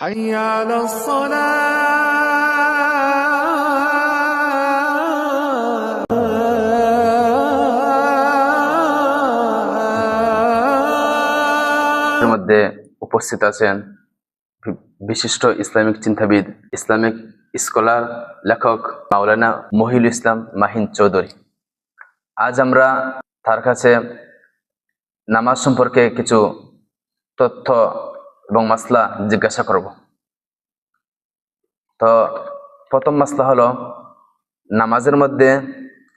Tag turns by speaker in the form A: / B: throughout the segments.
A: حي على الصلاة
B: এর মধ্যে উপস্থিত আছেন বিশিষ্ট ইসলামিক চিন্তাবিদ, ইসলামিক স্কলার, লেখক মাওলানা মহিউল ইসলাম মাহিন চৌধুরী। আজ আমরা তার কাছে নামাজ সম্পর্কে কিছু তথ্য এবং মাসলা জিজ্ঞাসা করব। তো প্রথম মাসলা হলো নামাজের মধ্যে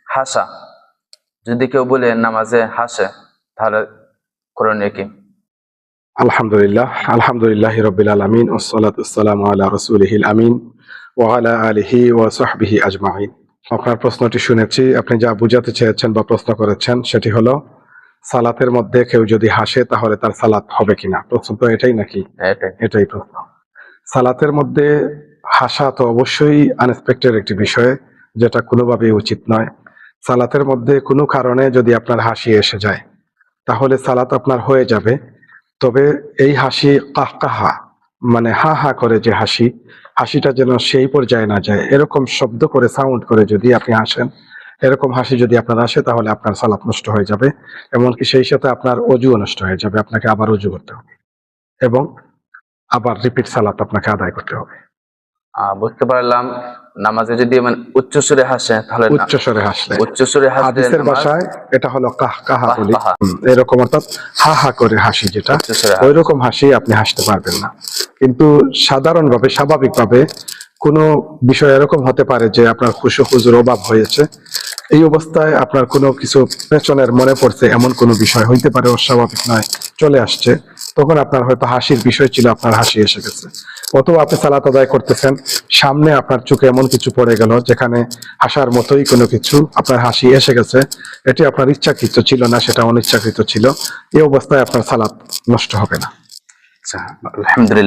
B: হাসা। যদি কেউ বলে নামাজে হাসে তাহলে করণীয় কি?
C: আলহামদুলিল্লাহি রাব্বিল আলামিন ওয়াসসালাতু ওয়াসসালামু আলা রাসূলিহিল আমিন ওয়া আলা আলিহি ওয়া সাহবিহি আজমাইন। আপনার প্রশ্নটি শুনেছি। আপনি যা বুঝাতে চেয়েছেন বা প্রশ্ন করেছেন সেটি হলো সালাতের মধ্যে কেউ যদি হাসে তাহলে তার সালাত হবে কিনা। প্রশ্ন তো এটাই নাকি? এটাই প্রশ্ন। সালাতের মধ্যে হাসা তো অবশ্যই আনএক্সপেক্টেড একটি বিষয়, যেটা কোনোভাবেই উচিত নয়। সালাতের মধ্যে কোনো কারণে যদি আপনার হাসি এসে যায় তাহলে সালাত আপনার হয়ে যাবে। তবে এই হাসি কাহকাহা মানে হা হা করে যে হাসিটা যেন সেই পর্যায়ে না যায়, এরকম শব্দ করে সাউন্ড করে যদি আপনি হাসেন, এরকম হাসি যদি আপনার আসে তাহলে আপনার সালাত নষ্ট হয়ে যাবে। এমনকি সেই সাথে আপনার অজুও নষ্ট হয়ে যাবে। আপনাকে আবার অজু করতে হবে এবং আবার রিপিট সালাত আপনাকে আদায় করতে হবে।
B: বুঝতে পারলাম। নামাজে যদি উচ্চস্বরে হাসে তাহলে
C: উচ্চস্বরে হাসলে,
B: উচ্চস্বরে
C: হাদিসের ভাষায় এটা হলো কাহকাহা বলি, এরকম অর্থাৎ হা হা করে হাসি, যেটা ওই রকম হাসি আপনি হাসতে পারবেন না। কিন্তু সাধারণভাবে স্বাভাবিকভাবে কোনো বিষয় এরকম হতে পারে যে আপনার খুশু হুজুর অভাব হয়েছে, এই অবস্থায় আপনার কোনো কিছু পেছনের মনে পড়ছে, এমন কোনো বিষয় হইতে পারে অস্বাভাবিক নয়, চলে আসছে, তখন আপনার হয়তো হাসির বিষয় ছিল, আপনার হাসি এসে গেছে। অথবা আপনি সালাত আদায় করতেছেন, সামনে আপনার চোখে এমন কিছু পড়ে গেল যেখানে হাসার মতোই কোনো কিছু, আপনার হাসি এসে গেছে, এটি আপনার ইচ্ছাকৃত ছিল না, সেটা অনিচ্ছাকৃত ছিল। এই অবস্থায় আপনার সালাত নষ্ট হবে না।
B: আলহামদুলিল্লাহ।